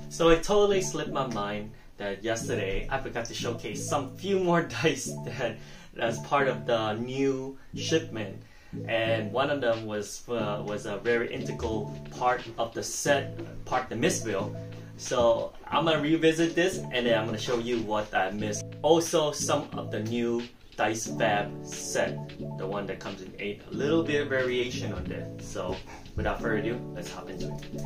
So it totally slipped my mind that yesterday I forgot to showcase some few more dice that as part of the new shipment, and one of them was a very integral part of the set, part of the Missville. So I'm gonna revisit this and then I'm gonna show you what I missed. Also some of the new Dice Fab set, the one that comes in 8, a little bit of variation on this. So without further ado, let's hop into it.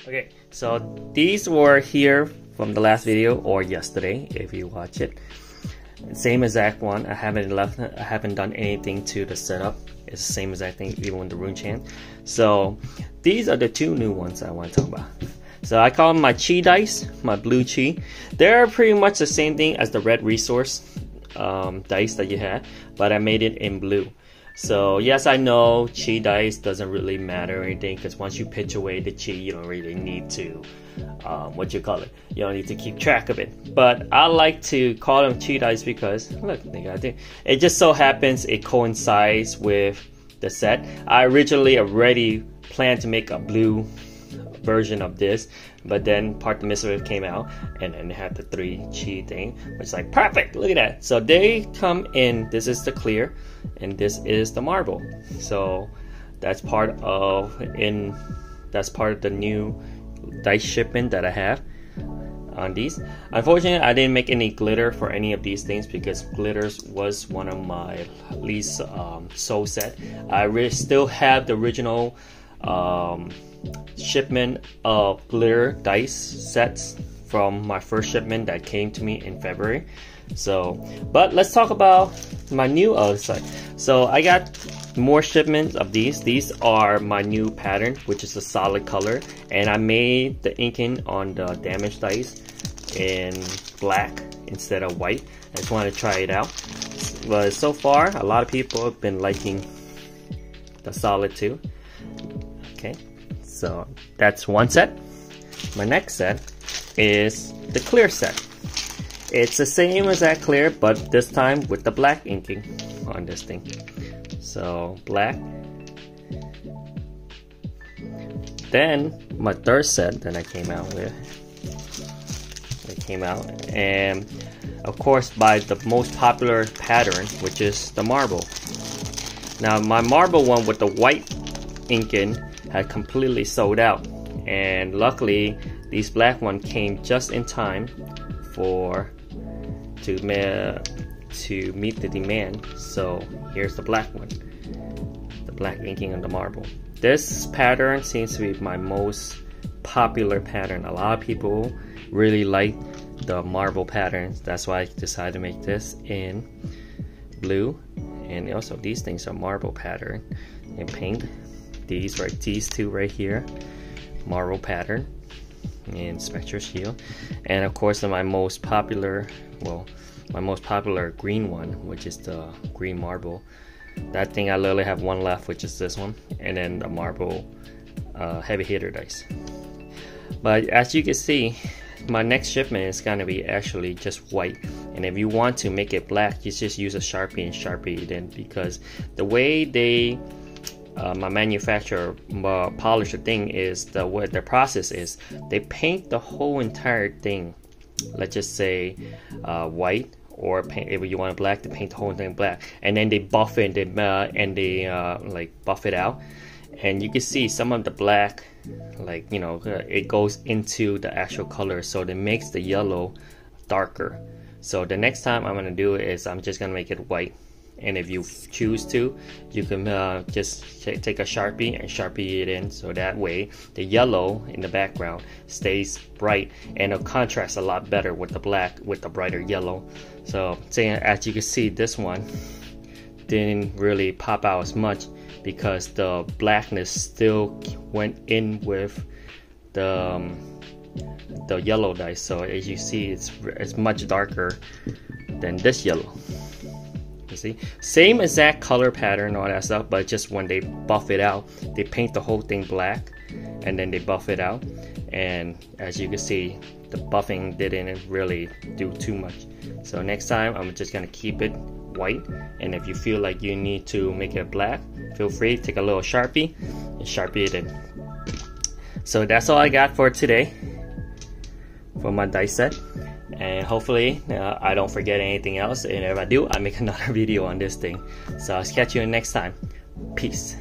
Okay, so these were here from the last video or yesterday if you watch it. Same exact one. I haven't done anything to the setup. It's the same exact thing even with the rune chant. So these are the two new ones I want to talk about. So I call them my chi dice, my blue chi. They're pretty much the same thing as the red resource dice that you had, but I made it in blue. So yes, I know chi dice doesn't really matter or anything, because once you pitch away the chi, you don't really need to you don't need to keep track of it. But I like to call them chi dice because look, they got it. It just so happens it coincides with the set. I originally already planned to make a blue version of this, but then part of the Missile came out and then they had the 3 chi thing, which is like perfect. Look at that. So they come in, this is the clear and this is the marble. So that's part of the new dice shipment that I have on these. Unfortunately, I didn't make any glitter for any of these things because glitters was one of my least sold set. I still have the original shipment of glitter dice sets from my first shipment that came to me in February. So, but let's talk about my new other side. So I got more shipments of these. These are my new pattern, which is a solid color, and I made the inking on the damage dice in black instead of white. I just want to try it out, but so far a lot of people have been liking the solid too. Okay, so that's one set. My next set is the clear set. It's the same as that clear, but this time with the black inking on this thing. So black. Then my third set that I came out with. And of course by the most popular pattern, which is the marble. Now my marble one with the white inking had completely sold out, and luckily these black one came just in time to meet the demand. So here's the black one, the black inking on the marble. This pattern seems to be my most popular pattern. A lot of people really like the marble patterns. That's why I decided to make this in blue. And also these things are marble pattern in pink. These two right here, marble pattern in Spectre Shield. And of course my most popular green one, which is the green marble. That thing I literally have one left, which is this one, and then the marble heavy hitter dice. But as you can see, my next shipment is gonna be actually just white, and if you want to make it black, you just use a Sharpie and Sharpie it in, because the way they my manufacturer polish the thing is what their process is. They paint the whole entire thing, let's just say white, or paint, if you want it black, they paint the whole thing black, and then they buff it like buff it out, and you can see some of the black, like, you know, it goes into the actual color, so it makes the yellow darker. So the next time I'm gonna do it is I'm just gonna make it white. And if you choose to, you can just take a Sharpie and Sharpie it in, so that way the yellow in the background stays bright and it'll contrast a lot better with the black, with the brighter yellow. So as you can see, this one didn't really pop out as much because the blackness still went in with the yellow dice. So as you see, it's much darker than this yellow. You see, same exact color pattern, all that stuff, but just when they buff it out, they paint the whole thing black and then they buff it out, and as you can see, the buffing didn't really do too much. So next time I'm just gonna keep it white, and if you feel like you need to make it black, feel free to take a little Sharpie and Sharpie it in. So that's all I got for today. for my dice set. And hopefully I don't forget anything else, and if I do, I make another video on this thing. So I'll catch you next time. Peace.